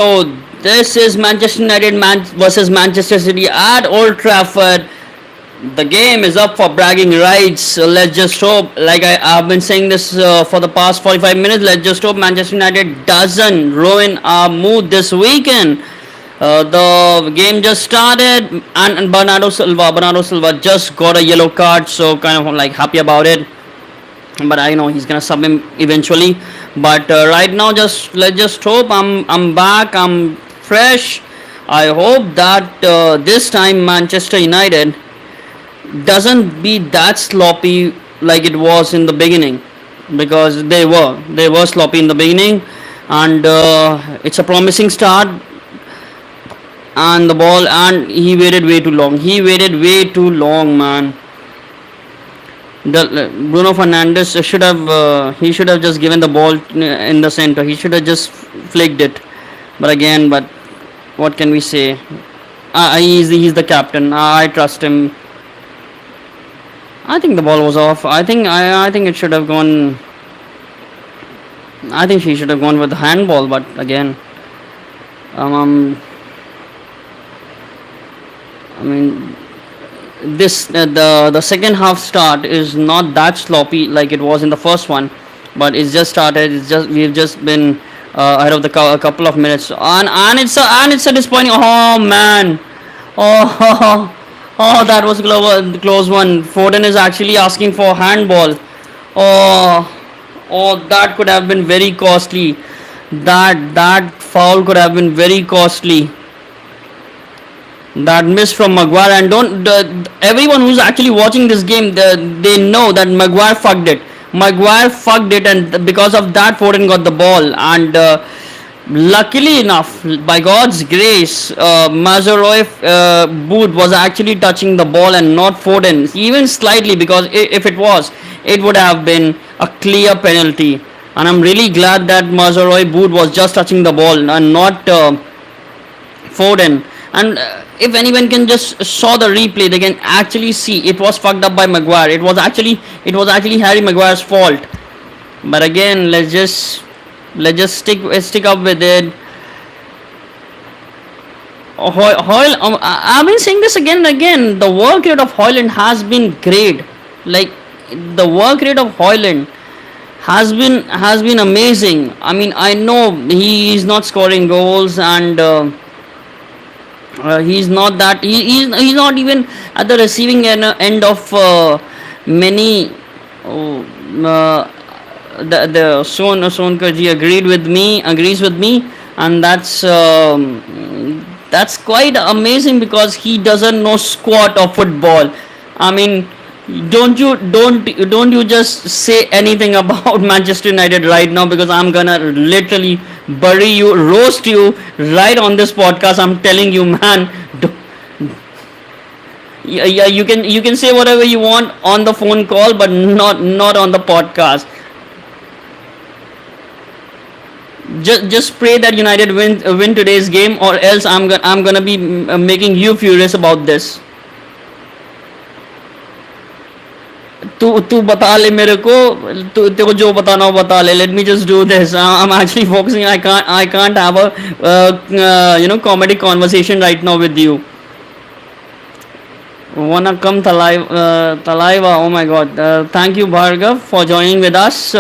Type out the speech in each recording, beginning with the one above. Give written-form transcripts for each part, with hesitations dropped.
So this is Manchester United versus Manchester City at Old Trafford. The game is up for bragging rights. So let's just hope, like I've been saying this for the past 45 minutes, let's just hope Manchester United doesn't ruin our mood this weekend. The game just started, and Bernardo Silva just got a yellow card, so kind of like happy about it. But I know he's gonna sub him eventually. But right now, just let's just hope I'm back. I'm fresh. I hope that this time Manchester United doesn't be that sloppy like it was in the beginning, because they were sloppy in the beginning, and it's a promising start. And the ball, and he waited way too long. He waited way too long, man. Bruno Fernandes should have just given the ball in the center. He should have just flicked it. But again, what can we say? He's the captain. I trust him. I think the ball was off. I think it should have gone. I think she should have gone with the handball. But again, um I mean, this the second half start is not that sloppy like it was in the first one, but it's just started. It's just we've just been ahead of a couple of minutes, and it's a disappointing. Oh man, oh oh, that was a close one. Foden is actually asking for handball. Oh oh, that could have been very costly. That foul could have been very costly. That miss from Maguire, and don't everyone who's actually watching this game, they know that Maguire fucked it. Maguire fucked it, and because of that, Foden got the ball. And luckily enough, by God's grace, Mazuroy boot was actually touching the ball and not Foden, even slightly. Because if it was, it would have been a clear penalty. And I'm really glad that Mazuroy boot was just touching the ball and not Foden. And if anyone can just saw the replay, they can actually see it was fucked up by Maguire. It was actually Harry Maguire's fault. But again, let's just stick up with it. Hoyle, I've been saying this again and again. The work rate of Hoyland has been great. Like, the work rate of Hoyland has been amazing. I mean, I know he is not scoring goals, and he's not that he's not even at the receiving end of many. Oh, the Son Kaji agrees with me, and that's quite amazing, because he doesn't know squat of football. I mean, don't you just say anything about Manchester United right now, because I'm gonna literally bury you, roast you right on this podcast. I'm telling you, man. Yeah, yeah, you can say whatever you want on the phone call, but not on the podcast. Just pray that United win today's game, or else I'm gonna be making you furious about this. तू तू बता ले मेरे को. तू तेरे को जो बताना हो बता ले. Let me just do this. I'm actually focusing. I can't have a comedy conversation right now with you. Wanna come Talaiva? Oh my God! Thank you, Bhargav, for joining with us.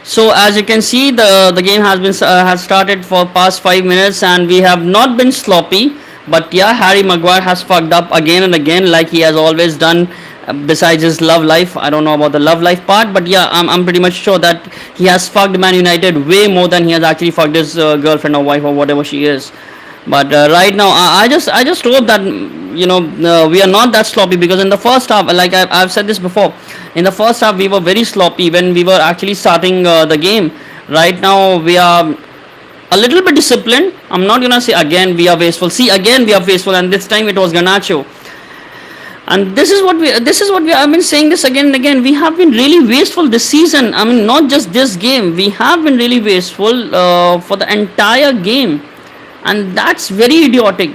So as you can see, the game has started for past 5 minutes, and we have not been sloppy. But yeah, Harry Maguire has fucked up again and again, like he has always done. Besides his love life, I don't know about the love life part, but yeah, I'm pretty much sure that he has fucked Man United way more than he has actually fucked his girlfriend or wife or whatever she is. But right now, I just hope that we are not that sloppy, because in the first half, like I've said this before, in the first half we were very sloppy when we were actually starting the game. Right now we are a little bit disciplined. I'm not gonna say again we are wasteful. See, again we are wasteful, and this time it was Garnacho. And this is what we I've been saying this again and again. We have been really wasteful this season. I mean, not just this game. We have been really wasteful for the entire game, and that's very idiotic.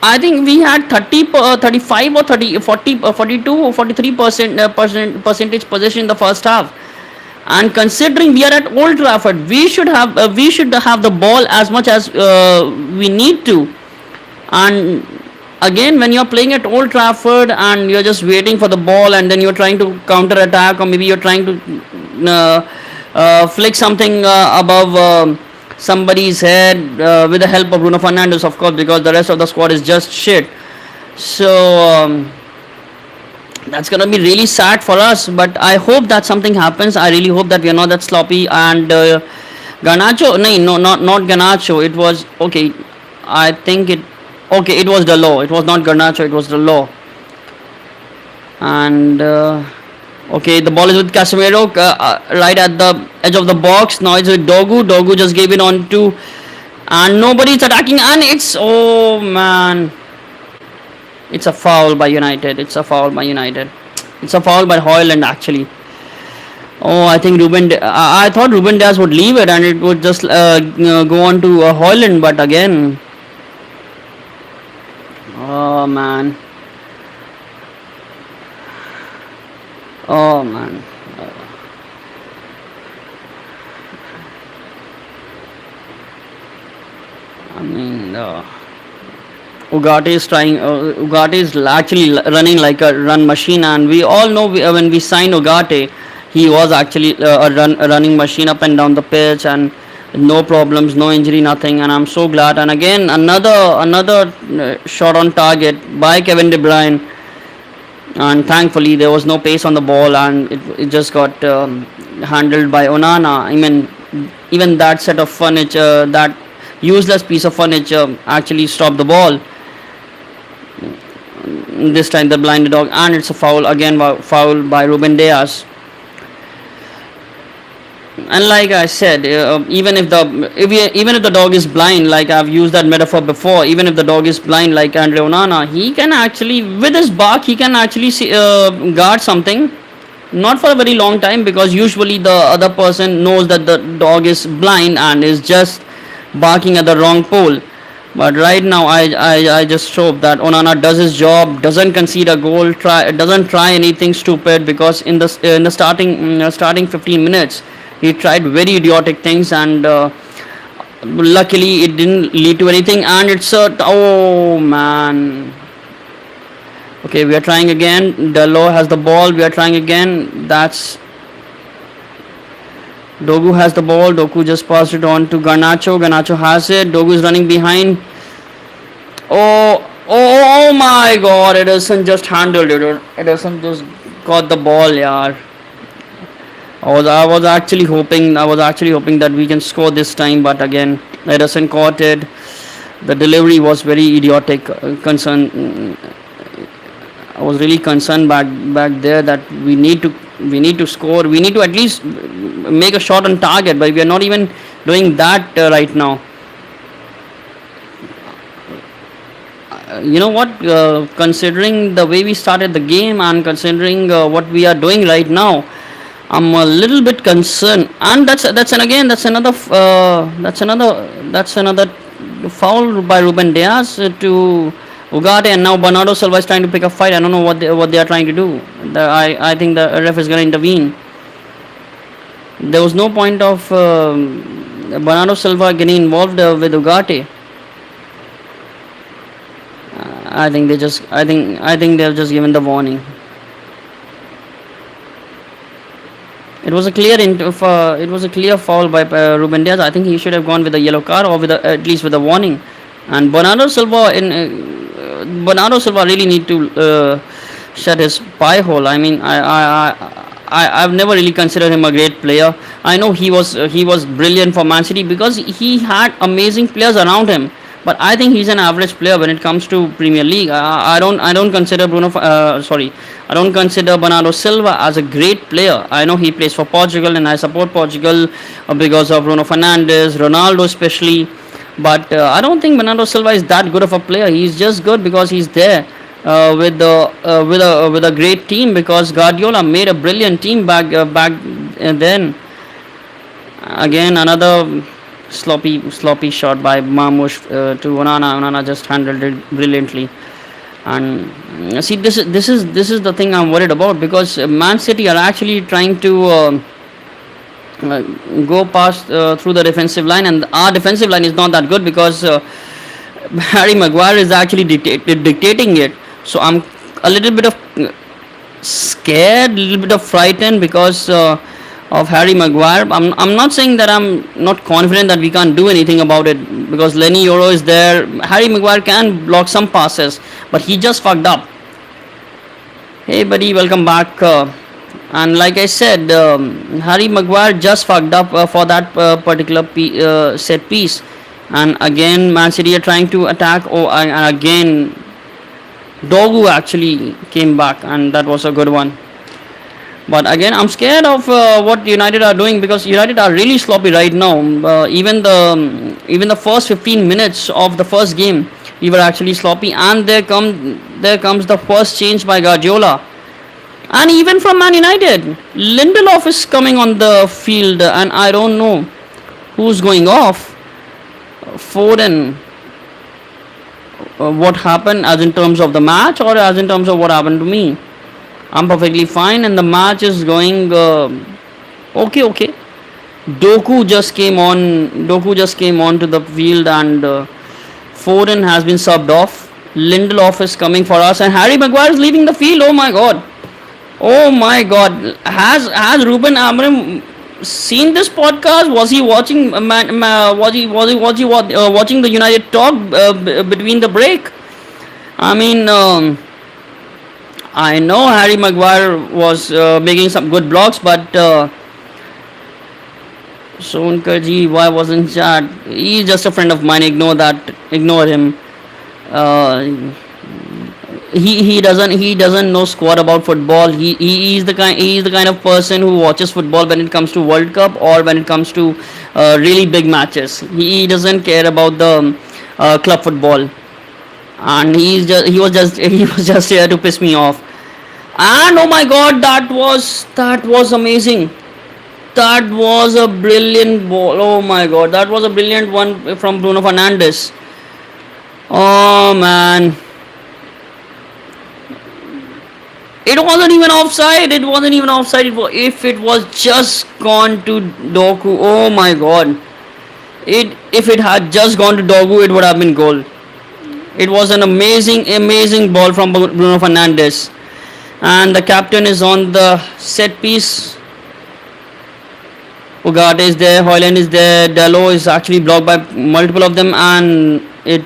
I think we had 35 or 30, 40, 42 or 43% percentage possession in the first half. And considering we are at Old Trafford, we should have the ball as much as we need to. And again, when you're playing at Old Trafford and you're just waiting for the ball, and then you're trying to counter attack, or maybe you're trying to flick something above somebody's head with the help of Bruno Fernandes, of course, because the rest of the squad is just shit. So that's gonna be really sad for us. But I hope that something happens. I really hope that we are not that sloppy. And Garnacho, no, not Garnacho. It was okay. I think it. Okay, it was the law. It was not Garnacho. It was the law. And okay, the ball is with Casemiro right at the edge of the box. Now it's with Dogu. Dogu just gave it on to, and nobody's attacking. And it's, oh man, it's a foul by United. It's a foul by United. It's a foul by Hoyland actually. Oh, I think I thought Ruben Dias would leave it and it would just go on to Hoyland, but again, oh man, oh man. I mean, Ugarte is trying. Ugarte is actually running like a run machine, and we all know when we signed Ugarte, he was actually a running machine up and down the pitch, and no problems, no injury, nothing. And I'm so glad. And again, another shot on target by Kevin De Bruyne, and thankfully there was no pace on the ball, and it just got handled by Onana. I mean, even that set of furniture, that useless piece of furniture, actually stopped the ball. This time the blinded dog, and it's a foul again, foul by Ruben Dias. And like I said, even if the dog is blind, like I've used that metaphor before, even if the dog is blind like Andre Onana, he can actually, with his bark, he can actually guard something, not for a very long time, because usually the other person knows that the dog is blind and is just barking at the wrong pole. But right now, I just hope that Onana does his job, doesn't concede a goal, doesn't try anything stupid, because in the starting 15 minutes, he tried very idiotic things, and luckily it didn't lead to anything. And it's oh man. Okay, we are trying again. Dalot has the ball. We are trying again. That's Dogu has the ball. Dogu just passed it on to Garnacho. Garnacho has it. Dogu is running behind. Oh my God! Ederson just handled it. Ederson just got the ball, yaar. I was actually hoping that we can score this time, but again, Ederson caught it. The delivery was very idiotic. I was really concerned back there that we need to score. We need to at least make a shot on target, but we are not even doing that right now. You know what? Considering the way we started the game and considering what we are doing right now, I'm a little bit concerned. And that's another foul by Ruben Dias to Ugarte, and now Bernardo Silva is trying to pick a fight. I don't know what they are trying to do. I think the ref is going to intervene. There was no point of Bernardo Silva getting involved with Ugarte. I think they've just given the warning. It was a clear foul by Ruben Dias. I think he should have gone with a yellow card, or at least with a warning. And Bernardo Silva really need to shut his pie hole. I mean, I've never really considered him a great player. I know he was brilliant for Man City because he had amazing players around him. But I think he's an average player when it comes to Premier League. I don't consider Bernardo Silva as a great player. I know he plays for Portugal, and I support Portugal because of Bruno Fernandes, Ronaldo especially. But I don't think Bernardo Silva is that good of a player. He's just good because he's there with a great team, because Guardiola made a brilliant team back then. Again, another sloppy shot by Marmoush to Onana. Onana just handled it brilliantly. And see, this is the thing I'm worried about, because Man City are actually trying to uh, go past through the defensive line, and our defensive line is not that good because Harry Maguire is actually dictating it. So I'm a little bit of scared, a little bit of frightened because of Harry Maguire. I'm not saying that I'm not confident that we can't do anything about it because Lenny Yoro is there. Harry Maguire can block some passes, but he just fucked up. Hey, buddy, welcome back. And like I said, Harry Maguire just fucked up for that particular set piece. And again, Man City are trying to attack. Oh, and again, Dogu actually came back, and that was a good one. But again, I'm scared of what United are doing because United are really sloppy right now. Even the first 15 minutes of the first game, we were actually sloppy, and there comes the first change by Guardiola, and even from Man United, Lindelof is coming on the field, and I don't know who's going off. Foden. What happened as in terms of the match or as in terms of what happened to me? I'm perfectly fine, and the match is going okay. Doku just came on. Doku just came on to the field, and Foden has been subbed off. Lindelof is coming for us, and Harry Maguire is leaving the field. Oh my god! Oh my god! Has Ruben Amorim seen this podcast? Was he watching? Watching the United talk between the break? I mean. I know Harry Maguire was making some good blocks, but Sonkarji, why wasn't chat? He's just a friend of mine. Ignore that. Ignore him. Uh, he doesn't know squat about football. He is the kind of person who watches football when it comes to World Cup or when it comes to really big matches. He doesn't care about the club football, and he was just here to piss me off. And oh my god, that was amazing. That was a brilliant ball. Oh my god, that was a brilliant one from Bruno Fernandes. Oh man, it wasn't even offside. It wasn't even offside. If it was just gone to Doku, oh my god. If it had just gone to Dogu, it would have been goal. It was an amazing ball from Bruno Fernandes, and the captain is on the set piece. Ugarte is there, Hoyland is there, Dalot is actually blocked by multiple of them, and it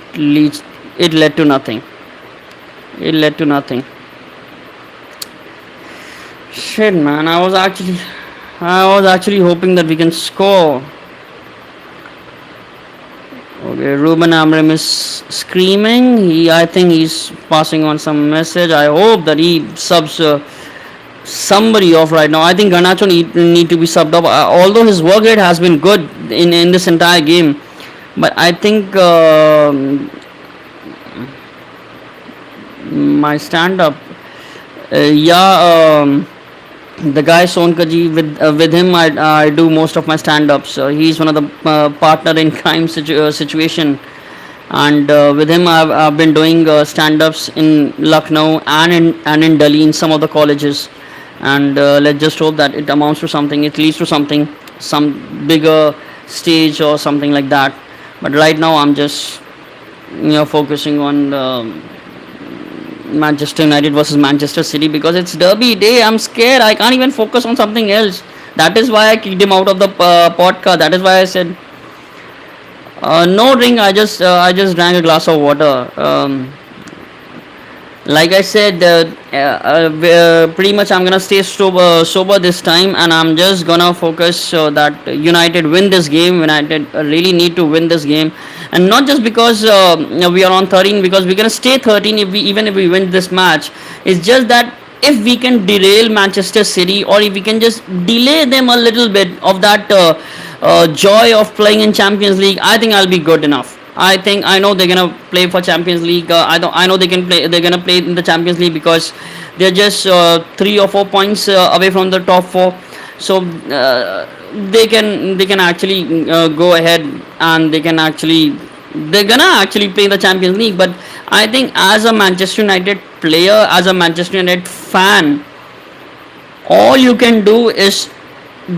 led to nothing. It led to nothing. Shit, man! I was actually hoping that we can score. Okay, Ruben Amorim is screaming. I think he's passing on some message. I hope that he subs somebody off right now. I think Garnacho need to be subbed up. Although his work rate has been good in this entire game, but I think my stand up, yeah. The guy Sonkaji, with him I do most of my stand-ups. He's one of the partner in crime situation, and with him I've been doing stand-ups in Lucknow and in Delhi in some of the colleges, and let's just hope that it amounts to something. It leads to something, some bigger stage or something like that. But right now I'm just focusing on Manchester United versus Manchester City because it's derby day. I'm scared. I can't even focus on something else. That is why I kicked him out of the podcast. That is why I said no drink. I just drank a glass of water. Like I said, pretty much I'm gonna stay sober this time, and I'm just gonna focus that United win this game. United really need to win this game, and not just because we are on 13, because we're gonna stay 13 even if we win this match. It's just that if we can derail Manchester City, or if we can just delay them a little bit of that joy of playing in Champions League, I think I'll be good enough. I know they're gonna play for Champions League. I know they can play. They're gonna play in the Champions League because they're just 3 or 4 points away from the top four. So they can actually go ahead, and they're gonna actually play the Champions League. But I think as a Manchester United player, as a Manchester United fan, all you can do is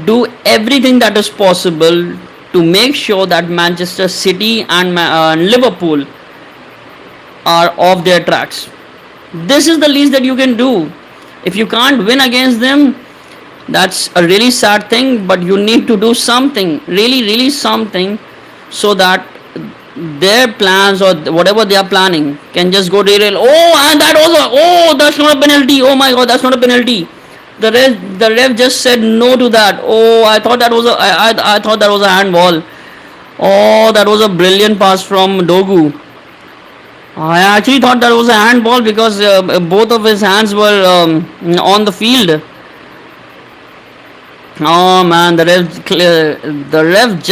do everything that is possible to make sure that Manchester City and Liverpool are off their tracks. This is the least that you can do. If you can't win against them, that's a really sad thing, but you need to do something, really something, so that their plans or whatever they are planning can just go derail. Oh, and that was that's not a penalty. Oh my god, that's not a penalty. The ref just said no to that. Oh, I thought that was I thought that was a handball. Oh, that was a brilliant pass from Dogu. I actually thought that was a handball because both of his hands were on the field. Oh man, the ref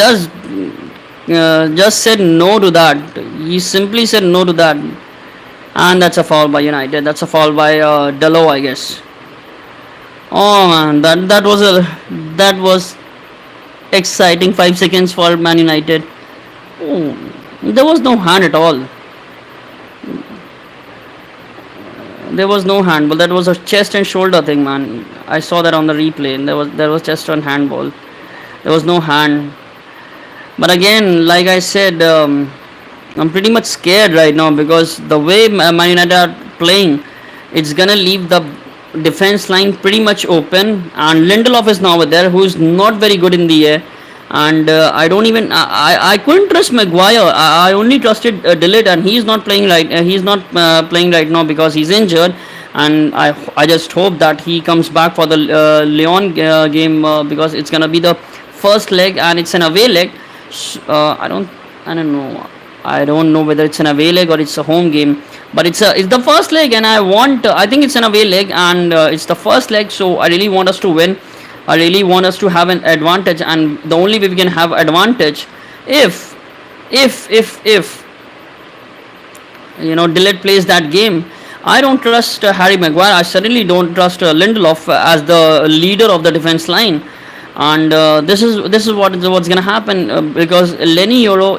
just said no to that. He simply said no to that, and that's a foul by United. That's a foul by Delo, I guess. Oh man, that was exciting 5 seconds for Man United. Oh, there was no hand at all. There was no handball. That was a chest and shoulder thing, man. I saw that on the replay. There was chest and handball. There was no hand. But again, like I said, I'm pretty much scared right now because the way Man United are playing, it's gonna leave the defense line pretty much open. And Lindelof is now there, who's not very good in the air. And I don't even I couldn't trust Maguire. I only trusted Dillett, and he's not playing right. He's not playing right now because he's injured. And I just hope that he comes back for the Lyon game because it's gonna be the first leg and it's an away leg. I don't know whether it's an away leg or it's a home game, but it's the first leg, and I think it's an away leg, and it's the first leg, so I really want us to win. I really want us to have an advantage, and the only way we can have advantage if Dillett plays that game. I don't trust Harry Maguire. I certainly don't trust Lindelof as the leader of the defense line, and this is what's gonna happen because Lenny Euro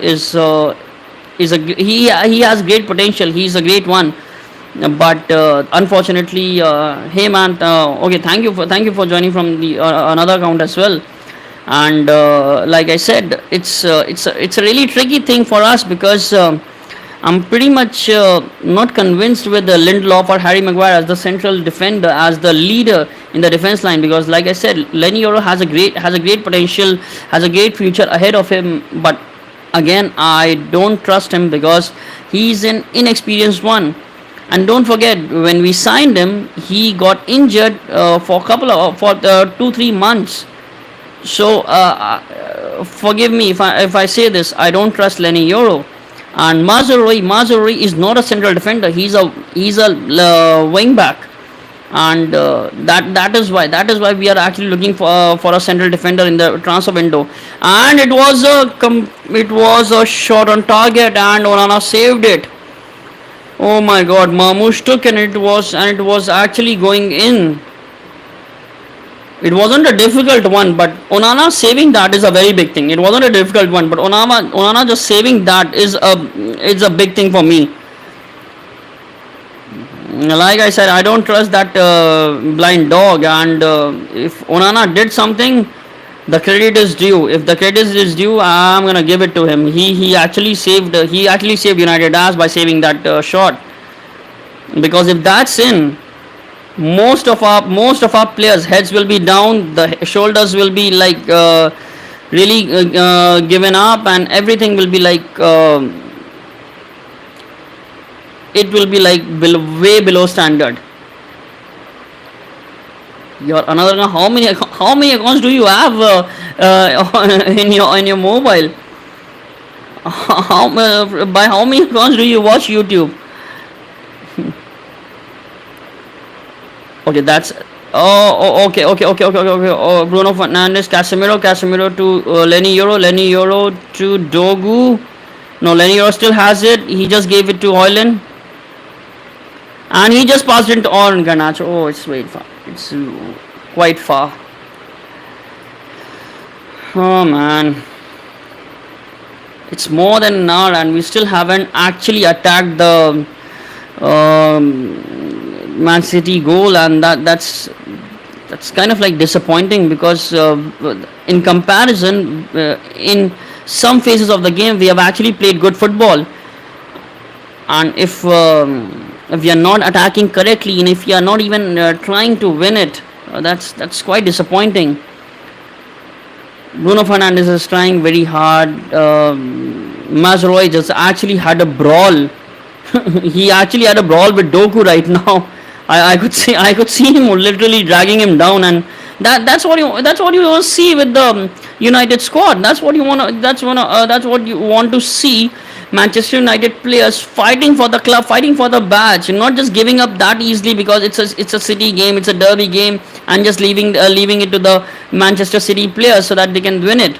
he has great potential. He's a great one, but unfortunately, hey man, okay, thank you for joining from the another account as well. And like I said, it's a really tricky thing for us because I'm pretty much not convinced with the Lindelof or Harry Maguire as the central defender, as the leader in the defense line, because like I said, Lenny Euro has a great potential, has a great future ahead of him, but again, I don't trust him because he's an inexperienced one. And don't forget, when we signed him, he got injured for 2-3 months. So forgive me if I say this. I don't trust Lenny Euro. And Mazraoui is not a central defender. He's a wing back, and that is why we are actually looking for a central defender in the transfer window. And it was a shot on target, and Onana saved it. Oh my God, Marmoush took, and it was actually going in. It wasn't a difficult one, but Onana saving that is a very big thing. It wasn't a difficult one, but Onana just saving that is a big thing for me. Like I said, I don't trust that blind dog, and if Onana did something, the credit is due. If the credit is due, I'm gonna give it to him. He actually saved United ass by saving that shot. Because if that's in, most of our players' heads will be down, the shoulders will be like really given up, and everything will be like it will be like way below standard. Your another how many accounts do you have in your mobile? By how many accounts do you watch YouTube? Okay, that's okay. Oh, Bruno Fernandes, Casemiro to Lenny Euro to Dogu. No, Lenny Euro still has it. He just gave it to Højlund, and he just passed it on Garnacho. Oh, it's far. It's quite far. Oh man, it's more than an hour, and we still haven't actually attacked the Man City goal, and that's that's kind of like disappointing because in comparison, in some phases of the game, we have actually played good football. And if we are not attacking correctly, and if we are not even trying to win it, that's quite disappointing. Bruno Fernandes is trying very hard. Mazroy just actually had a brawl. He actually had a brawl with Doku right now. I could see him literally dragging him down, and that's what you want to see with the United squad. That's what you want to see. Manchester United players fighting for the club, fighting for the badge, not just giving up that easily because it's a City game, it's a derby game, and just leaving it to the Manchester City players so that they can win it.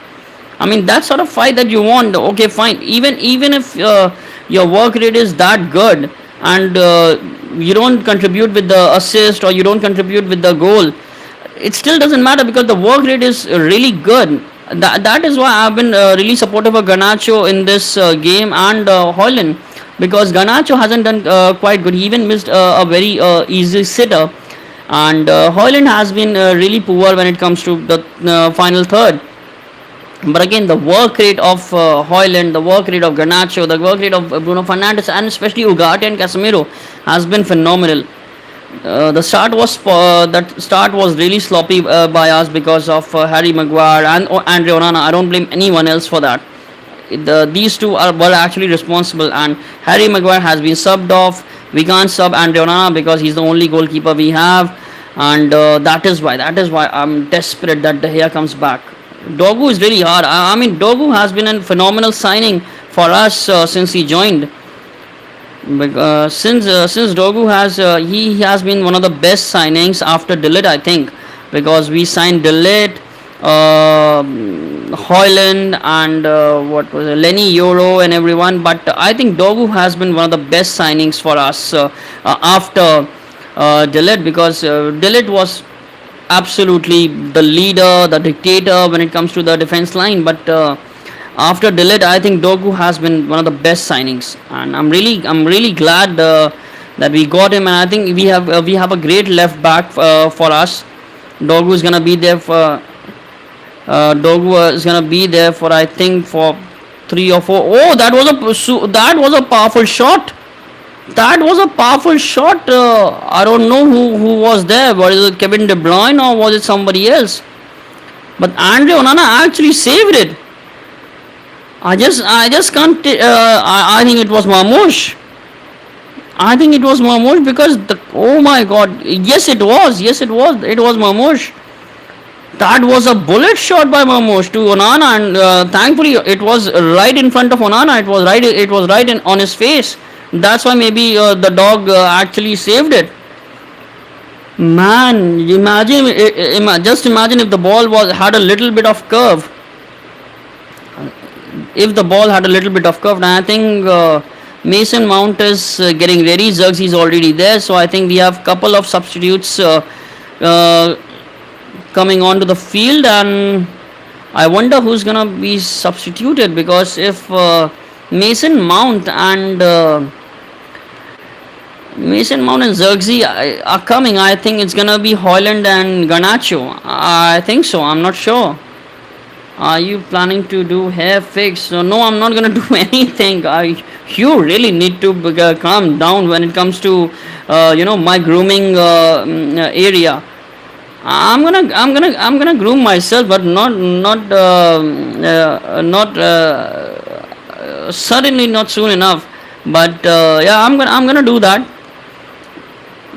I mean, that sort of fight that you want. Okay, fine. Even if your work rate is that good, and you don't contribute with the assist or you don't contribute with the goal, it still doesn't matter because the work rate is really good. That is why I've been really supportive of Garnacho in this game, and Hoyland, because Garnacho hasn't done quite good. He even missed a very easy sitter, and Hoyland has been really poor when it comes to the final third. But again, the work rate of Hoyland, the work rate of Garnacho, the work rate of Bruno Fernandes, and especially Ugarte and Casemiro has been phenomenal. The start was really sloppy by us because of Harry Maguire and Andre Onana. I don't blame anyone else for that. These two were actually responsible, and Harry Maguire has been subbed off. We can't sub Andre Onana because he's the only goalkeeper we have, and that is why I'm desperate that De Gea comes back. Dogu is really hard. I mean, Dogu has been a phenomenal signing for us since he joined. Since Dogu he has been one of the best signings after Delete, I think, because we signed Delete, Hoyland, and what was it, Lenny Euro and everyone. But I think Dogu has been one of the best signings for us after Delete, because Delete was absolutely the leader, the dictator when it comes to the defense line. But after Delete, I think Dogu has been one of the best signings, and I'm really glad that we got him. And I think we have a great left back for us. Dogu is gonna be there for I think for 3 or 4. Oh, that was a powerful shot. That was a powerful shot. I don't know who was there. Was it Kevin De Bruyne or was it somebody else? But Andre Onana actually saved it. I just can't. I think it was Marmoush. I think it was Marmoush because oh my god, yes it was. It was Marmoush. That was a bullet shot by Marmoush to Onana, and thankfully it was right in front of Onana. It was right on his face. That's why maybe the dog actually saved it. Man, just imagine if the ball had a little bit of curve. If the ball had a little bit of curve, and I think Mason Mount is getting ready. Zirkzee is already there, so I think we have couple of substitutes coming onto the field, and I wonder who's gonna be substituted, because if Mason Mount and Zirkzee are coming, I think it's gonna be Hoyland and Garnacho. I think so. I'm not sure. Are you planning to do hair fix? No, I'm not gonna do anything. You really need to calm down when it comes to my grooming area. I'm gonna groom myself, but not certainly not soon enough. But yeah, I'm gonna do that.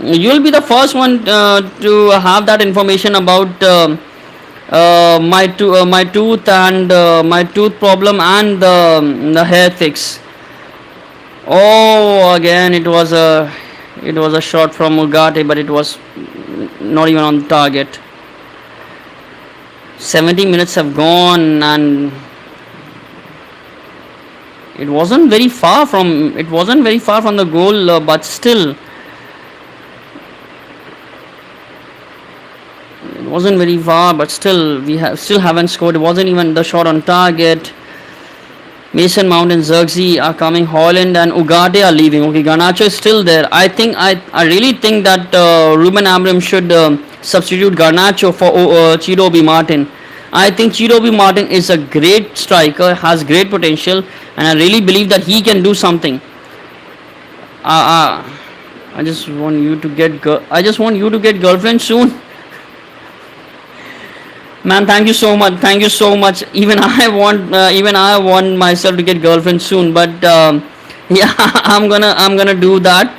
You'll be the first one to have that information about my tooth and my tooth problem and the hair fix. Oh, again it was a shot from Ugarte, but it was not even on target. 70 minutes have gone, and it wasn't very far from the goal, but still. It wasn't very far, but still still haven't scored. It wasn't even the shot on target. Mason Mount and Zirkzee are coming. Hoyland and Ugarte are leaving. Okay, Garnacho is still there. I really think that Ruben Amorim should substitute Garnacho for Chiro B. Martin. I think Chiro B. Martin is a great striker, has great potential, and I really believe that he can do something. Uh, uh, I just want you to get I just want you to get girlfriend soon. Man, thank you so much. Thank you so much. Even I want myself to get girlfriend soon. But yeah, I'm gonna do that.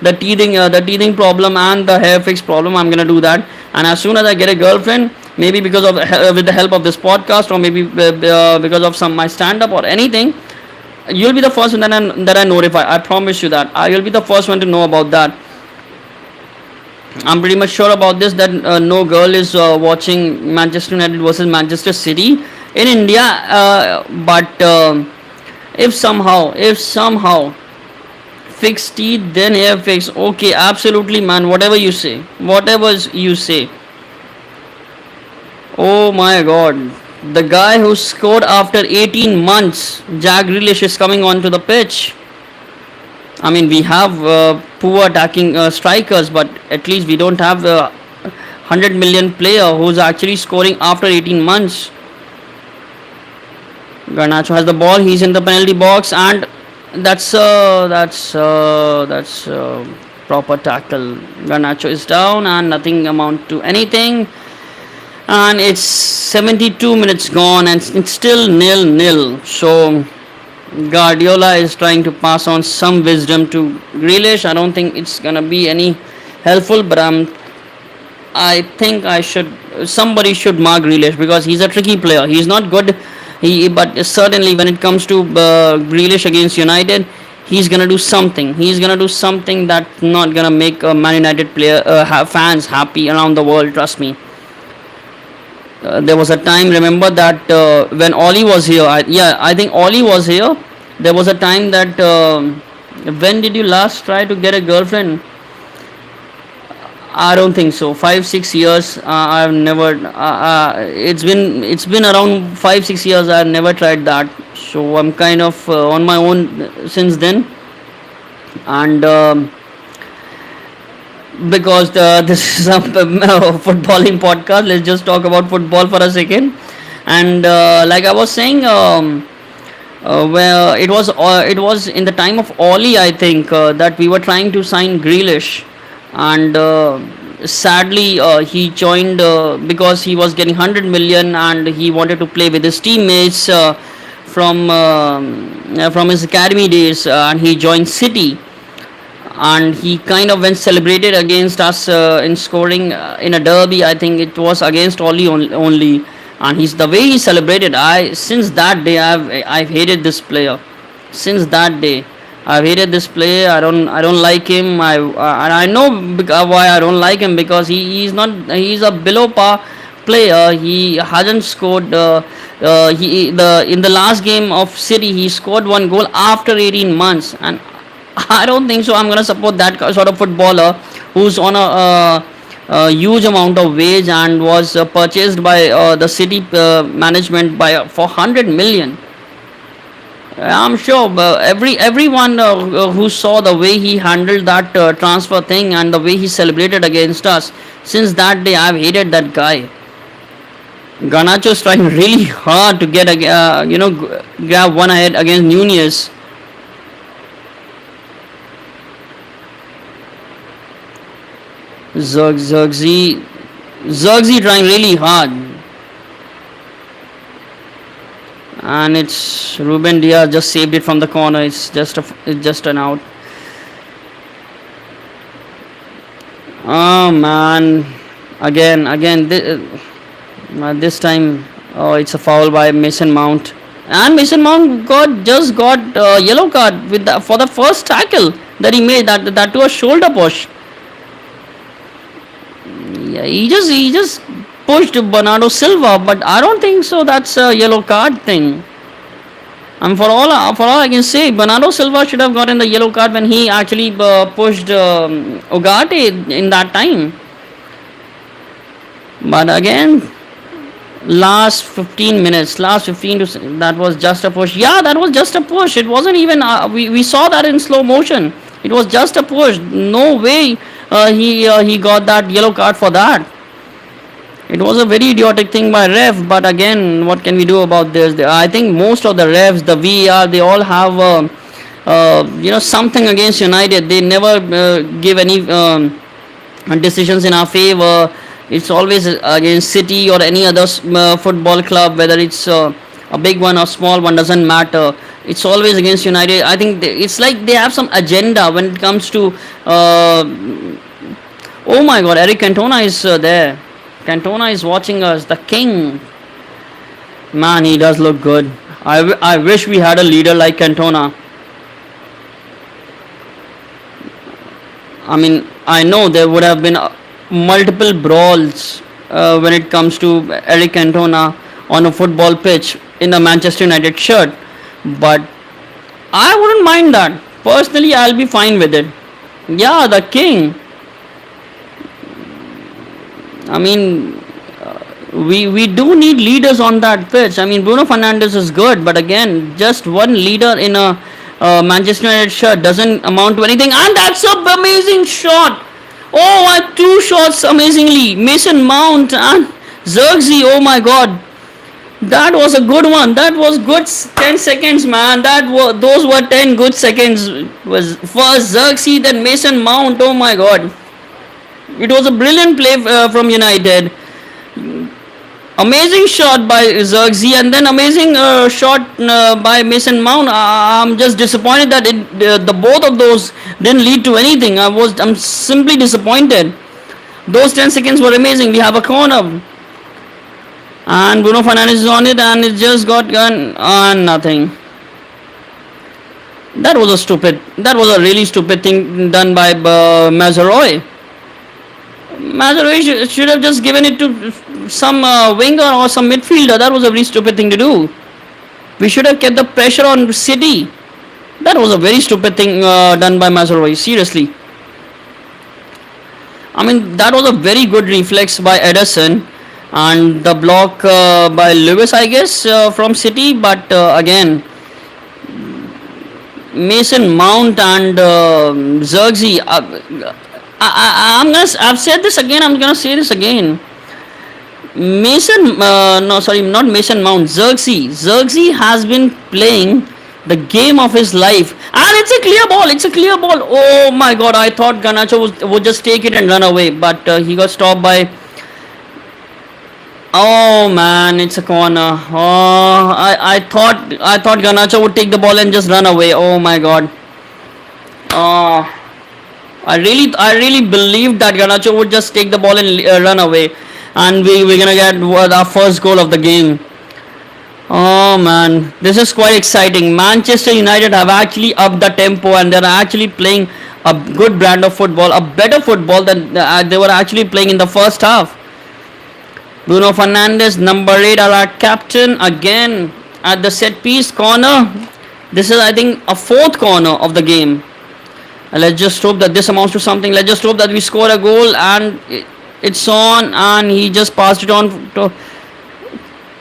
The teething problem and the hair fix problem. I'm gonna do that. And as soon as I get a girlfriend, maybe because of with the help of this podcast, or maybe because of some my stand up or anything, you'll be the first one that I notify. I promise you that. I will be the first one to know about that. I'm pretty much sure about this that no girl is watching Manchester United versus Manchester City in India. But if somehow fixed teeth, then hair fix. Okay, absolutely, man. Whatever you say. Oh my God, the guy who scored after 18 months, Jack Grealish, is coming onto the pitch. I mean, we have poor attacking strikers, but at least we don't have a 100 million player who's actually scoring after 18 months. Garnacho has the ball. He's in the penalty box, and that's proper tackle. Garnacho is down, and nothing amount to anything. And it's 72 minutes gone, and it's still nil-nil. So Guardiola is trying to pass on some wisdom to Grealish. I don't think it's gonna be any helpful, but I think somebody should mark Grealish because he's a tricky player. He's not good. But certainly when it comes to Grealish against United, he's gonna do something. He's gonna do something that's not gonna make Man United player fans happy around the world. Trust me. There was a time, remember that when Oli was here, I think Oli was here. There was a time that when did you last try to get a girlfriend? I don't think so. 5 6 years. I've never. It's been around 5 6 years. I've never tried that. So I'm kind of on my own since then, and. Because this is a footballing podcast, let's just talk about football for a second. And like I was saying, where it was in the time of Oli, I think, that we were trying to sign Grealish, and sadly he joined because he was getting 100 million and he wanted to play with his teammates from his academy days, and he joined City, and he kind of went celebrated against us in scoring in a derby. I think it was against Oli only, and he's the way he celebrated. Since that day I've hated this player. Since that day I've hated this player. I don't like him. I know why I don't like him, because he's a below par player. He hasn't scored. In the last game of City, he scored one goal after 18 months, and I don't think so. I'm gonna support that sort of footballer who's on a huge amount of wage and was purchased by the City management by for 100 million. I'm sure everyone who saw the way he handled that transfer thing and the way he celebrated against us. Since that day, I've hated that guy. Garnacho is trying really hard to get grab one ahead against Nunez. Zergzi trying really hard, and it's Ruben Diaz just saved it from the corner. It's just an out. Oh man, again this time it's a foul by Mason Mount, and Mason Mount got yellow card for the first tackle that he made, that to a shoulder push. Yeah, he just pushed Bernardo Silva, but I don't think so. That's a yellow card thing. And for all I can say, Bernardo Silva should have gotten the yellow card when he actually pushed Ugarte in that time. But again, last 15 to that was just a push. Yeah, that was just a push. It wasn't even. We saw that in slow motion. It was just a push. No way he got that yellow card for that. It was a very idiotic thing by ref, but again, what can we do about this? I think most of the refs, the VAR, they all have something against United. They never give any decisions in our favor. It's always against City or any other football club, whether it's a big one or small one, doesn't matter. It's always against United. I think it's like they have some agenda when it comes to. Oh my God, Eric Cantona is there. Cantona is watching us. The king. Man, he does look good. I wish we had a leader like Cantona. I mean, I know there would have been multiple brawls when it comes to Eric Cantona on a football pitch in a Manchester United shirt, but I wouldn't mind that. Personally, I'll be fine with it. Yeah, the king. I mean, we do need leaders on that pitch. I mean, Bruno Fernandes is good, but again, just one leader in a Manchester United shirt doesn't amount to anything. And that's a amazing shot. Oh, two shots amazingly. Mason Mount and Xerxes. Oh my God, that was a good one. That was good 10 seconds, man. Those were 10 good seconds. Was first Xerxes, then Mason Mount. Oh my God. It was a brilliant play from United. Amazing shot by Xerxes and then amazing shot by Mason Mount. I'm just disappointed that the both of those didn't lead to anything. I'm simply disappointed. Those 10 seconds were amazing. We have a corner. And Bruno Fernandes is on it and it just got gone and nothing. That was a really stupid thing done by Mazaroy. Mazaroy should have just given it to some winger or some midfielder. That was a very stupid thing to do. We should have kept the pressure on City. That was a very stupid thing done by Mazaroy. Seriously. I mean, that was a very good reflex by Ederson. And the block by Lewis, I guess, from City. But again, Mason Mount and Xerxes. I've said this again. I'm gonna say this again. Not Mason Mount. Xerxes has been playing the game of his life, and it's a clear ball. Oh my God! I thought Garnacho would just take it and run away, but he got stopped by. Oh man, it's a corner. Oh, I thought Garnacho would take the ball and just run away. Oh my God. Oh. I really believed that Garnacho would just take the ball and run away, and we're gonna get our first goal of the game. Oh man, this is quite exciting. Manchester United have actually upped the tempo and they're actually playing a good brand of football, a better football than they were actually playing in the first half. Bruno Fernandes, number 8, our captain, again at the set piece corner. This is, I think, a fourth corner of the game. Let's just hope that this amounts to something. Let's just hope that we score a goal and it's on, and he just passed it on to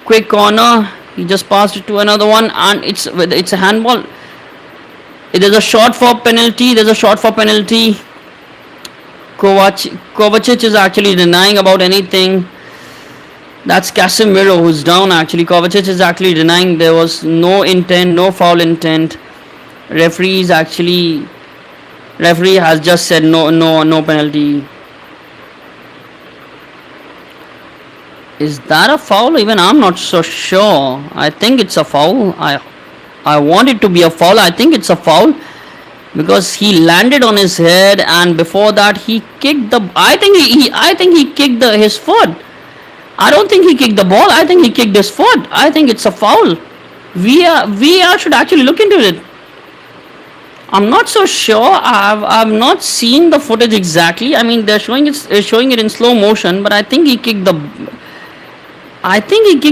quick corner. He just passed it to another one and it's a handball. There's a shot for penalty. Kovacic is actually denying about anything. That's Casemiro who's down actually. Kovacic is actually denying there was no intent, no foul intent. Referee has just said no penalty. Is that a foul? Even I'm not so sure. I think it's a foul. I want it to be a foul. I think it's a foul because he landed on his head and before that he kicked the. I think he kicked his foot. I don't think he kicked the ball. I think he kicked his foot. I think it's a foul. VR should actually look into it. I'm not so sure. I've not seen the footage exactly. I mean, they're showing it in slow motion, but I think he kicked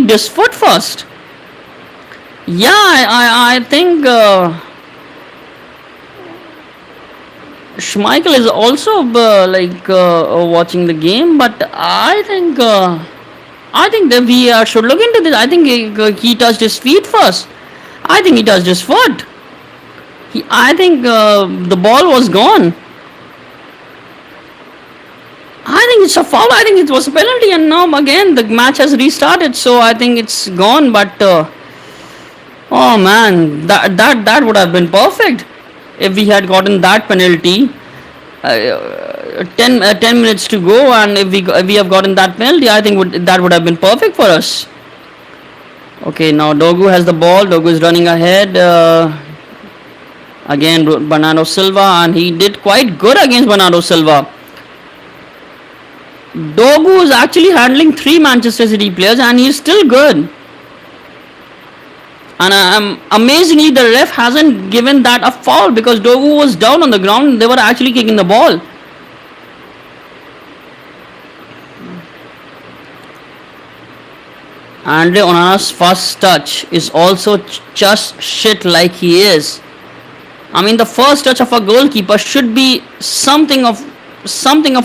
his foot first. Yeah, I think Schmeichel is also watching the game, but I think that we should look into this. I think he touched his feet first. I think he touched his foot. I think the ball was gone. think it's a foul. I think it was a penalty, and now again the match has restarted. So I think it's gone. But oh man, that would have been perfect if we had gotten that penalty. 10 minutes to go, and if we have gotten that penalty, I think that would have been perfect for us. Okay, now Dogu has the ball. Dogu is running ahead. Again, Bernardo Silva, and he did quite good against Bernardo Silva. Dogu is actually handling 3 Manchester City players, and he's still good. And amazingly, the ref hasn't given that a foul because Dogu was down on the ground. They were actually kicking the ball. Andre Onana's first touch is also just shit like he is. I mean, the first touch of a goalkeeper should be something of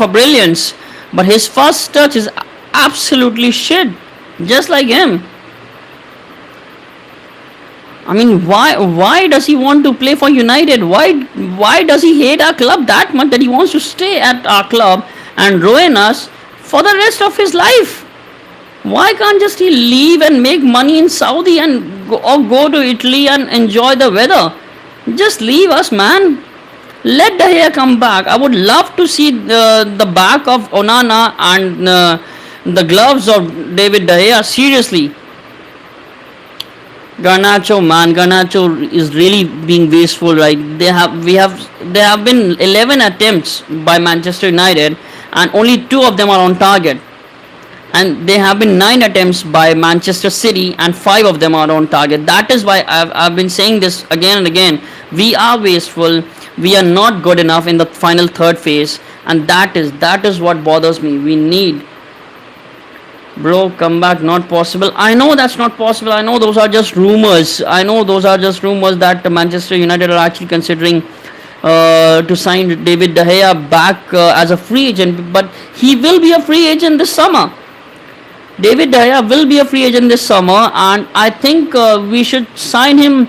a brilliance, but his first touch is absolutely shit, just like him. I mean, why does he want to play for United? Why does he hate our club that much that he wants to stay at our club and ruin us for the rest of his life? Why can't just he leave and make money in Saudi and go to Italy and enjoy the weather? Just leave us, man. Let De Gea come back. I would love to see the back of Onana and the gloves of David De Gea. Seriously. Garnacho, man, Garnacho is really being wasteful, right? There have been 11 attempts by Manchester United, and only 2 of them are on target. And there have been 9 attempts by Manchester City, and 5 of them are on target. That is why I've been saying this again and again. We are wasteful. We are not good enough in the final third phase, and that is what bothers me. We need. Bro, come back, not possible. I know that's not possible. I know those are just rumors. That Manchester United are actually considering to sign David De Gea back as a free agent. But he will be a free agent this summer. David De Gea will be a free agent this summer, and I think we should sign him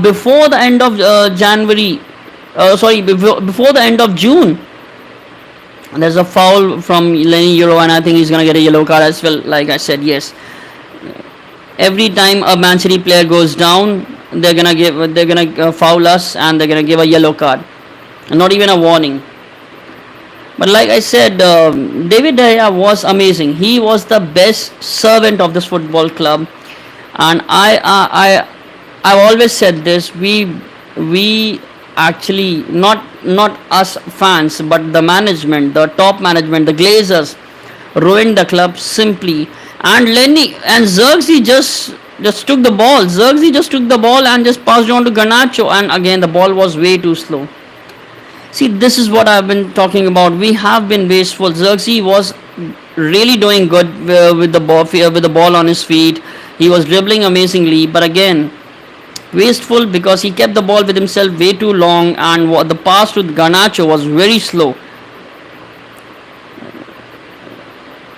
before the end of January. Before the end of June. There's a foul from Lenny Euro, and I think he's gonna get a yellow card as well. Like I said, yes. Every time a Man City player goes down, they're gonna foul us, and they're gonna give a yellow card, and not even a warning. But like I said, David De Gea was amazing. He was the best servant of this football club, and I've always said this. We actually not us fans, but the management, the top management, the Glazers ruined the club simply. And Lenny and Zirkzee just took the ball. Zirkzee just took the ball and just passed on to Garnacho, and again the ball was way too slow. See, this is what I've been talking about. We have been wasteful. Zirkzee was really doing good with the ball on his feet. He was dribbling amazingly, but again, wasteful because he kept the ball with himself way too long, and the pass to Garnacho was very slow.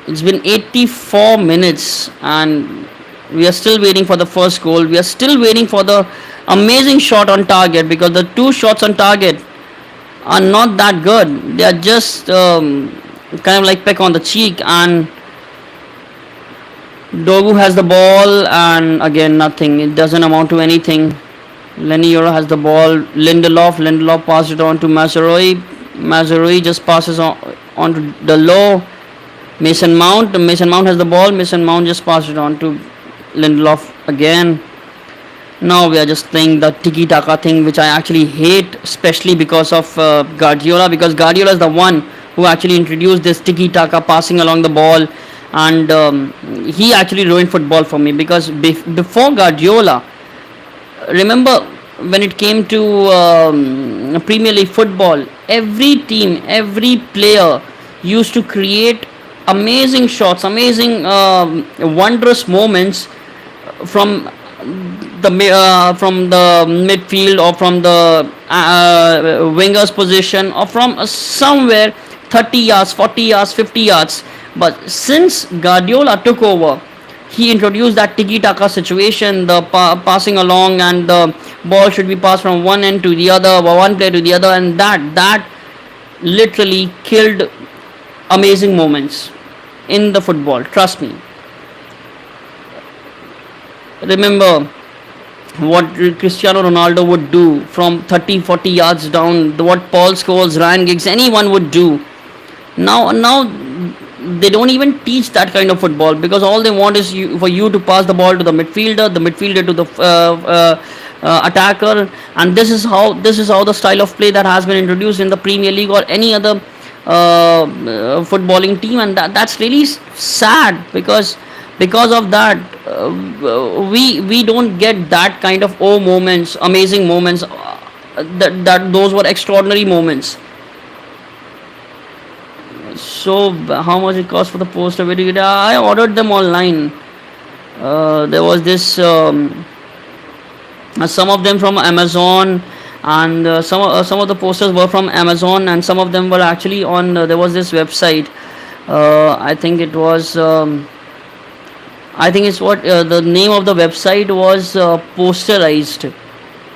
It's been 84 minutes and we are still waiting for the first goal. We are still waiting for the amazing shot on target, because the 2 shots on target are not that good. They are just kind of like peck on the cheek, and Dogu has the ball, and again nothing. It doesn't amount to anything. Lenny Euro has the ball. Lindelof passes it on to Mazraoui. Mazraoui just passes on to Dalot. Mason Mount has the ball. Mason Mount just passes it on to Lindelof again. Now we are just playing the tiki-taka thing, which I actually hate, especially because of Guardiola, because Guardiola is the one who actually introduced this tiki-taka, passing along the ball, and he actually ruined football for me, because before Guardiola, remember when it came to Premier League football, every team, every player used to create amazing shots, amazing wondrous moments from the midfield, or from the winger's position, or from somewhere 30 yards, 40 yards, 50 yards. But since Guardiola took over, he introduced that tiki-taka situation, the passing along, and the ball should be passed from one end to the other, or one player to the other, and that literally killed amazing moments in the football. Trust me. Remember what Cristiano Ronaldo would do from 30, 40 yards down, what Paul Scholes, Ryan Giggs, anyone would do. Now they don't even teach that kind of football, because all they want is for you to pass the ball to the midfielder to the attacker, and this is how the style of play that has been introduced in the Premier League or any other footballing team, and that's really sad, because of that we don't get that kind of moments, amazing moments, that those were extraordinary moments. So how much it cost for the poster? I ordered them online. There was this some of them from Amazon, and some of the posters were from Amazon, and some of them were actually on. There was this website. I think it was. I think it's what the name of the website was, Posterized.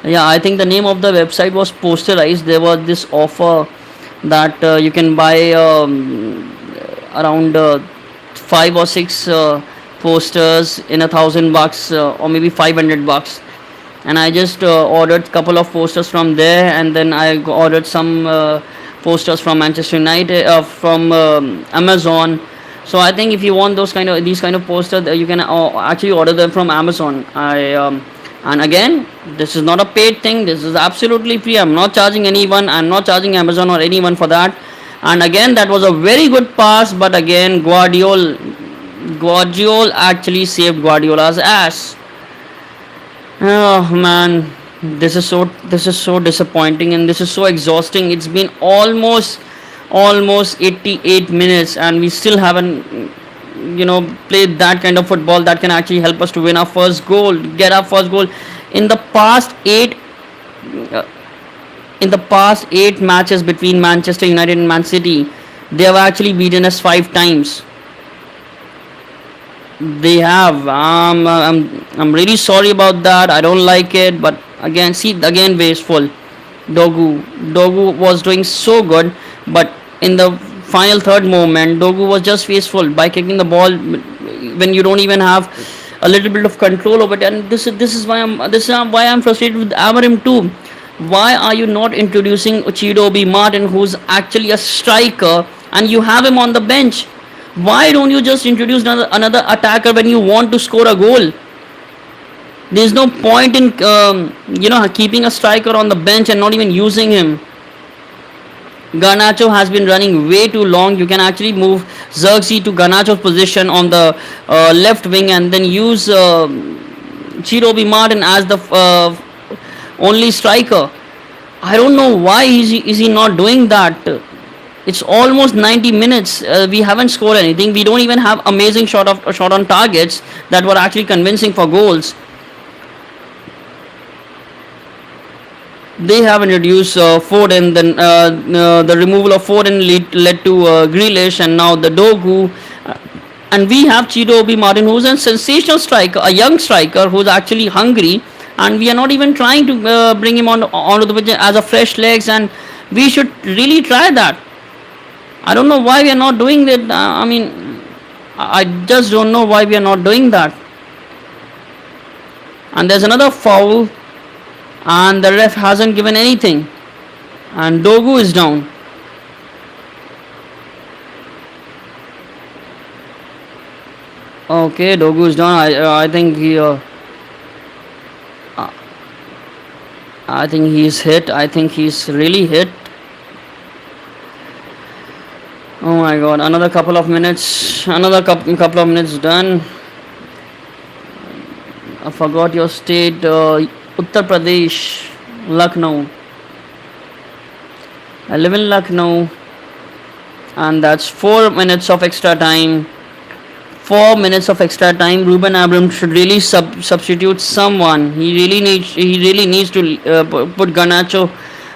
Yeah, I think the name of the website was Posterized. There was this offer that you can buy around 5 or 6 posters in $1,000, or maybe $500, and I just ordered a couple of posters from there, and then I ordered some posters from Manchester United, from Amazon. So I think if you want these kind of posters, you can actually order them from Amazon. And again, this is not a paid thing. This is absolutely free. I'm not charging anyone. I'm not charging Amazon or anyone for that. And again, that was a very good pass. But again, Guardiola actually saved Guardiola's ass. Oh man, this is so disappointing, and this is so exhausting. It's been almost 88 minutes, and we still haven't played that kind of football that can actually help us to win our first goal, get our first goal. In the past 8 matches between Manchester United and Man City, they have actually beaten us 5 times. They have. I'm really sorry about that. I don't like it, but again wasteful. Dogu was doing so good, but in the final third moment, Dogu was just wasteful by kicking the ball when you don't even have a little bit of control over it. And this is why I'm frustrated with Amarim too. Why are you not introducing Chidobe Martin, who's actually a striker, and you have him on the bench? Why don't you just introduce another attacker when you want to score a goal? There's no point in keeping a striker on the bench and not even using him. Garnacho has been running way too long. You can actually move Xerxes to Garnacho's position on the left wing, and then use Chidobe Martin as the only striker. I don't know why is he not doing that. It's almost 90 minutes. We haven't scored anything. We don't even have amazing shot on targets that were actually convincing for goals. They have introduced Foden, then the removal of Foden led to Grealish, and now the Dogu. And we have Chidobe Martin, who's a sensational striker, a young striker who's actually hungry, and we are not even trying to bring him onto the pitch as a fresh legs, and we should really try that. I don't know why we are not doing that. I just don't know why we are not doing that. And there's another foul, and the ref hasn't given anything, and Dogu is down. Okay, Dogu is down. I think he's hit. I think he's really hit. Oh my god, another couple of minutes done. I forgot your state, Uttar Pradesh, Lucknow. I live in Lucknow, and that's 4 minutes of extra time. 4 minutes of extra time. Ruben Abraham should really substitute someone. He really needs to put Garnacho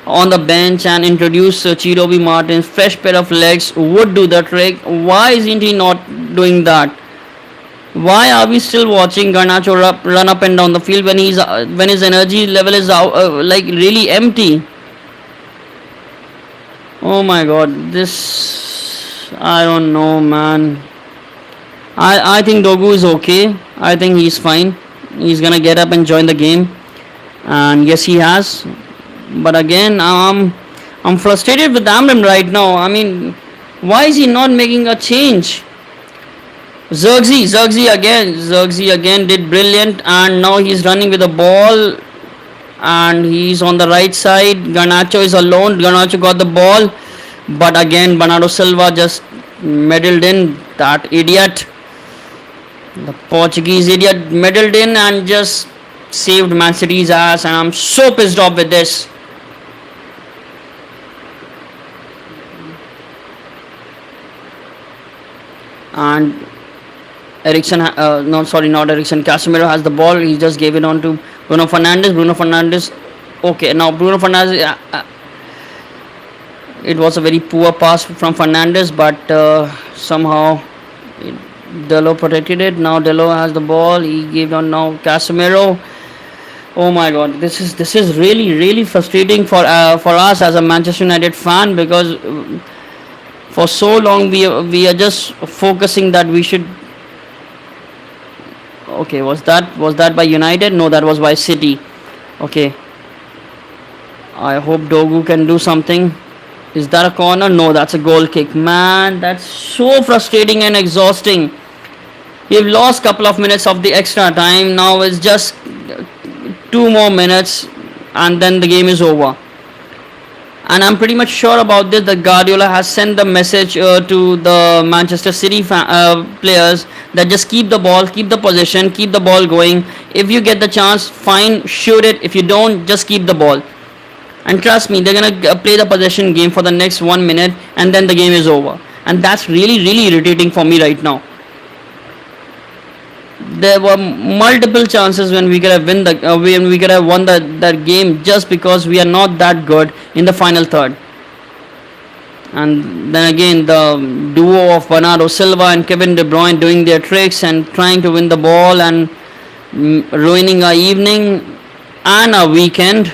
on the bench and introduce Chidobe Martin. Fresh pair of legs would do the trick. Why isn't he not doing that? Why are we still watching Garnacho run up and down the field when his energy level is like really empty? Oh my god, this I don't know, man. I think Dogu is okay. I think he's fine. He's gonna get up and join the game, and yes, he has. But again, I'm frustrated with Amram right now. I mean, why is he not making a change? Zergzi again did brilliant, and now he's running with the ball, and he's on the right side. Garnacho is alone. Garnacho got the ball, but again, Bernardo Silva just meddled in. That idiot, the Portuguese idiot, meddled in and just saved Man City's ass, and I'm so pissed off with this. And Ericsson, no, sorry, not Ericsson. Casemiro has the ball. He just gave it on to Bruno Fernandes. Bruno Fernandes. Okay, now Bruno Fernandes. It was a very poor pass from Fernandes, but somehow Delo protected it. Now Delo has the ball. He gave on now Casemiro. Oh my God, this is really frustrating for us as a Manchester United fan, because for so long we are just focusing that we should. Okay, was that by United? No, that was by City. Okay, I hope Dogu can do something. Is that a corner? No, that's a goal kick. Man, that's so frustrating and exhausting. We've lost couple of minutes of the extra time. Now it's just 2 more minutes, and then the game is over. And I'm pretty much sure about this, that Guardiola has sent the message to the Manchester City players that just keep the ball, keep the possession, keep the ball going. If you get the chance, fine, shoot it. If you don't, just keep the ball. And trust me, they're gonna play the possession game for the next 1 minute, and then the game is over. And that's really irritating for me right now. There were multiple chances when we could have won that game, just because we are not that good in the final third. And then again, the duo of Bernardo Silva and Kevin De Bruyne doing their tricks and trying to win the ball, and ruining our evening and our weekend.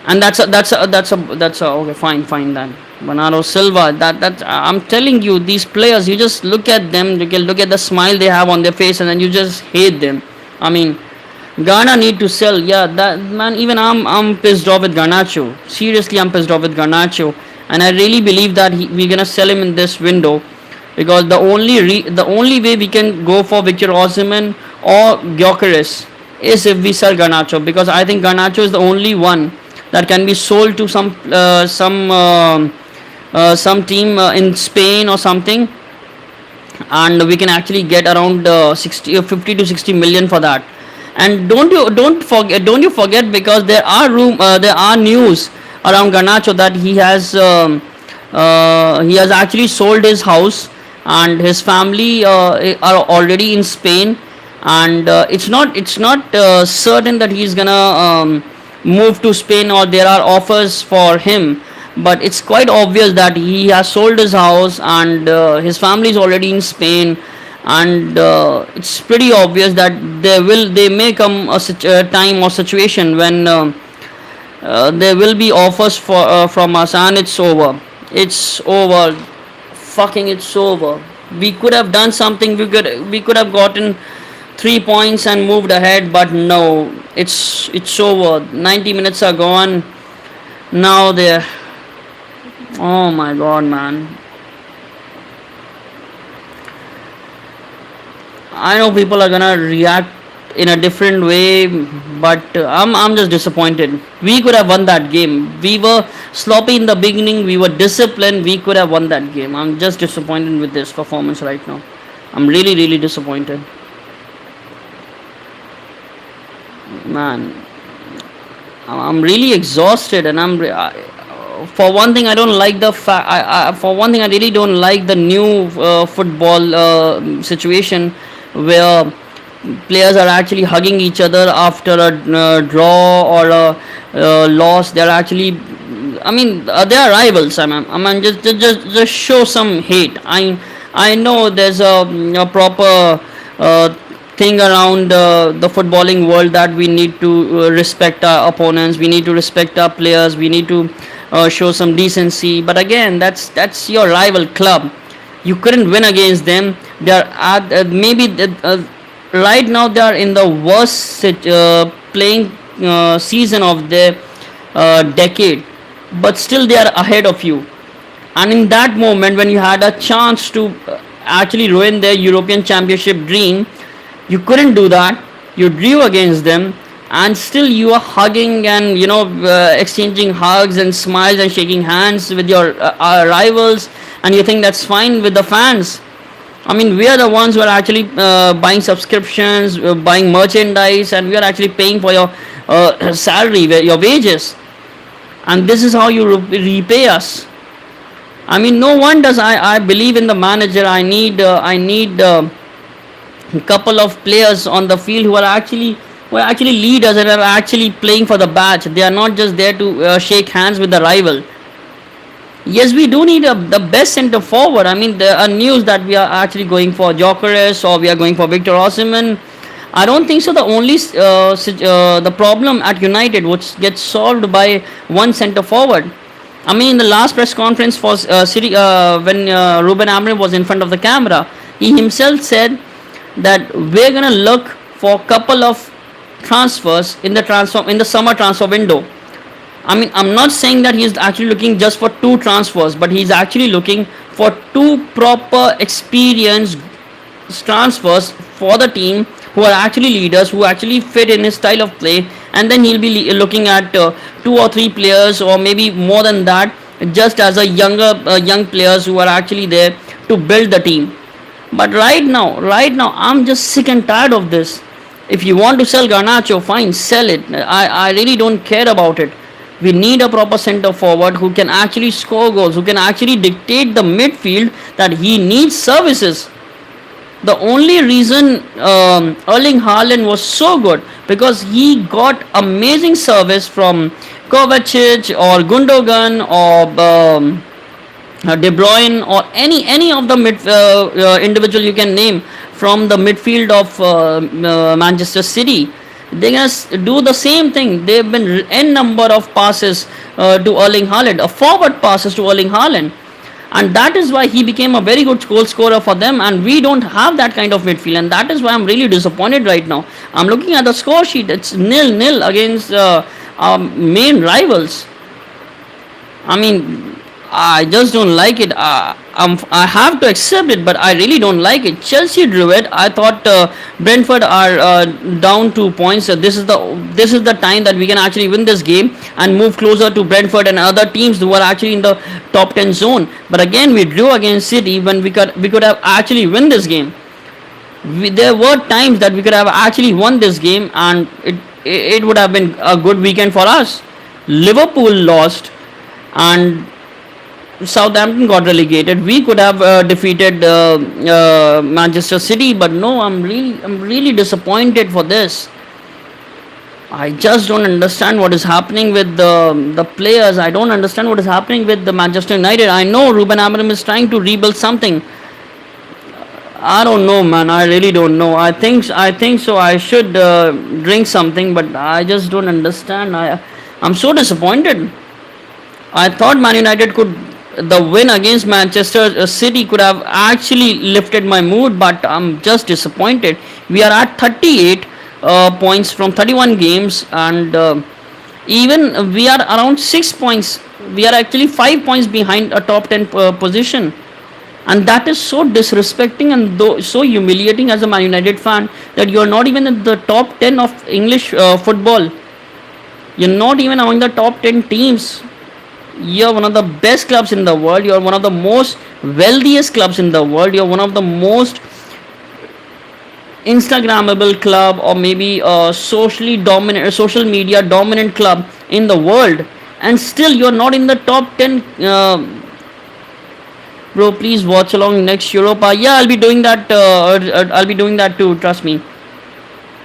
And that's a okay, fine then. Bernardo Silva, that I'm telling you, these players, you just look at them, you can look at the smile they have on their face, and then you just hate them. I mean, Ghana need to sell. Yeah, that man. Even I'm pissed off with Garnacho. Seriously, I'm pissed off with Garnacho, and I really believe that we're gonna sell him in this window, because the only way we can go for Victor Osimhen or Gyökeres is if we sell Garnacho, because I think Garnacho is the only one that can be sold to some team in Spain or something, and we can actually get around 50 to 60 million for that. And don't you forget, because there are news around Garnacho that he has actually sold his house, and his family are already in Spain, and it's not certain that he's gonna move to Spain, or there are offers for him. But it's quite obvious that he has sold his house, and his family is already in Spain, and it's pretty obvious that they may come a time or situation when there will be offers from us, and it's over, fucking it's over. We could have done something. We could have gotten 3 points and moved ahead, but no, it's over. 90 minutes are gone. Now they're. Oh my God, man. I know people are gonna react in a different way, but I'm just disappointed. We could have won that game. We were sloppy in the beginning. We were disciplined. We could have won that game. I'm just disappointed with this performance right now. I'm really disappointed. Man, I'm really exhausted, and for one thing, I don't like the for one thing, I really don't like the new football situation where players are actually hugging each other after a draw or a loss. They're actually, I mean, they are rivals. I mean, just show some hate. I know there's a proper thing around the footballing world, that we need to respect our opponents, we need to respect our players, we need to show some decency. But again, that's your rival club, You couldn't win against them. They are at right now they are in the worst playing season of their decade, but still they are ahead of you. And in that moment, when you had a chance to actually ruin their European Championship dream, you couldn't do that. You drew against them, and still you are hugging and exchanging hugs and smiles and shaking hands with your rivals, and you think that's fine with the fans. I mean, we are the ones who are actually buying subscriptions, buying merchandise, and we are actually paying for your salary, your wages, and this is how you repay us. I mean, no one does. I believe in the manager. I need a couple of players on the field who are actually leaders and are actually playing for the badge. They are not just there to shake hands with the rival. Yes, we do need the best centre forward. I mean, there are news that we are actually going for Jokeres or we are going for Victor Osimhen. I don't think so. The problem at United which gets solved by one centre forward. I mean, in the last press conference for City, when Ruben Amorim was in front of the camera, he himself said that we're gonna look for a couple of transfers in the summer transfer window. I mean, I'm not saying that he's actually looking just for two transfers, but he's actually looking for two proper experienced transfers for the team who are actually leaders, who actually fit in his style of play, and then he'll be looking at two or three players, or maybe more than that, just as a young players who are actually there to build the team. But right now, I'm just sick and tired of this. If you want to sell Garnacho, fine, sell it. I really don't care about it. We need a proper centre forward who can actually score goals, who can actually dictate the midfield that he needs services. The only reason Erling Haaland was so good because he got amazing service from Kovacic or Gundogan or De Bruyne or any of the individual you can name from the midfield of Manchester City. They're gonna do the same thing. They've been n number of passes to Erling Haaland, forward passes to Erling Haaland, and that is why he became a very good goal scorer for them. And we don't have that kind of midfield, and that is why I'm really disappointed right now. I'm looking at the score sheet; it's 0-0 against our main rivals. I mean, I just don't like it. I have to accept it, but I really don't like it. Chelsea drew it. I thought Brentford are down 2 points. This is the time that we can actually win this game and move closer to Brentford and other teams who are actually in the top 10 zone. But again, we drew against City when we could have actually win this game. There were times that we could have actually won this game, and it would have been a good weekend for us. Liverpool lost, and Southampton got relegated. We could have defeated Manchester City, but no. I'm really disappointed for this. I just don't understand what is happening with the players. I don't understand what is happening with the Manchester United. I know Ruben Amorim is trying to rebuild something. I don't know, man. I really don't know. I think so. I should drink something, but I just don't understand. I'm so disappointed. I thought Man United could. The win against Manchester City could have actually lifted my mood, but I'm just disappointed. We are at 38 points from 31 games, and even we are around 6 points. We are actually 5 points behind a top 10 position, and that is so disrespecting and so humiliating as a Man United fan that you are not even in the top 10 of English football. You're not even among the top 10 teams. You're one of the best clubs in the world. You're one of the most wealthiest clubs in the world. You're one of the most Instagrammable club, or maybe a social media dominant club in the world, and still you're not in the top 10. Bro, please watch along next Europa. Yeah, I'll be doing that. I'll be doing that too. Trust me.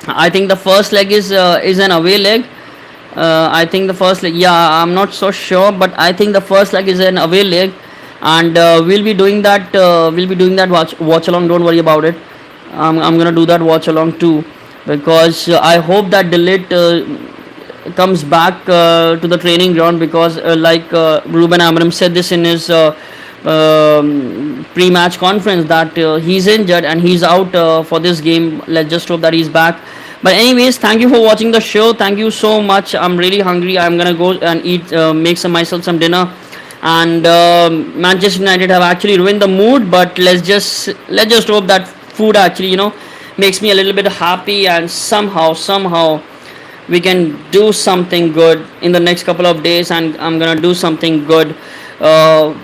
I think the first leg is an away leg. I think the first leg. Yeah, I'm not so sure, but I think the first leg is an away leg, and we'll be doing that. We'll be doing that watch along. Don't worry about it. I'm gonna do that watch along too, because I hope that Delete comes back to the training ground, because like Ruben Amorim said this in his pre-match conference that he's injured and he's out for this game. Let's just hope that he's back. But anyways, thank you for watching the show. Thank you so much. I'm really hungry. I'm gonna go and eat, make some myself some dinner. And Manchester United have actually ruined the mood. But let's just hope that food actually makes me a little bit happy, and somehow we can do something good in the next couple of days. And I'm gonna do something good. Uh,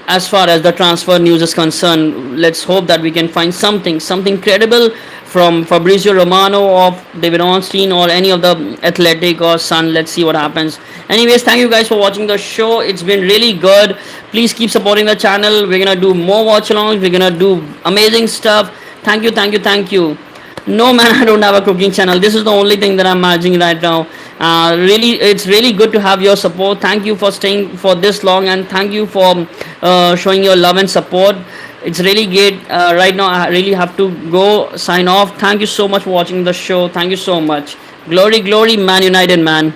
as far as the transfer news is concerned, let's hope that we can find something credible from Fabrizio Romano or David Ornstein or any of the Athletic or Sun. Let's see what happens. Anyways, thank you guys for watching the show. It's been really good. Please keep supporting the channel. We're gonna do more watch alongs. We're gonna do amazing stuff. Thank you. No man, I don't have a cooking channel. This is the only thing that I'm managing right now. Really, it's really good to have your support. Thank you for staying for this long, and thank you for showing your love and support. It's really great. Right now, I really have to go sign off. Thank you so much for watching the show. Thank you so much. Glory, Man United, man.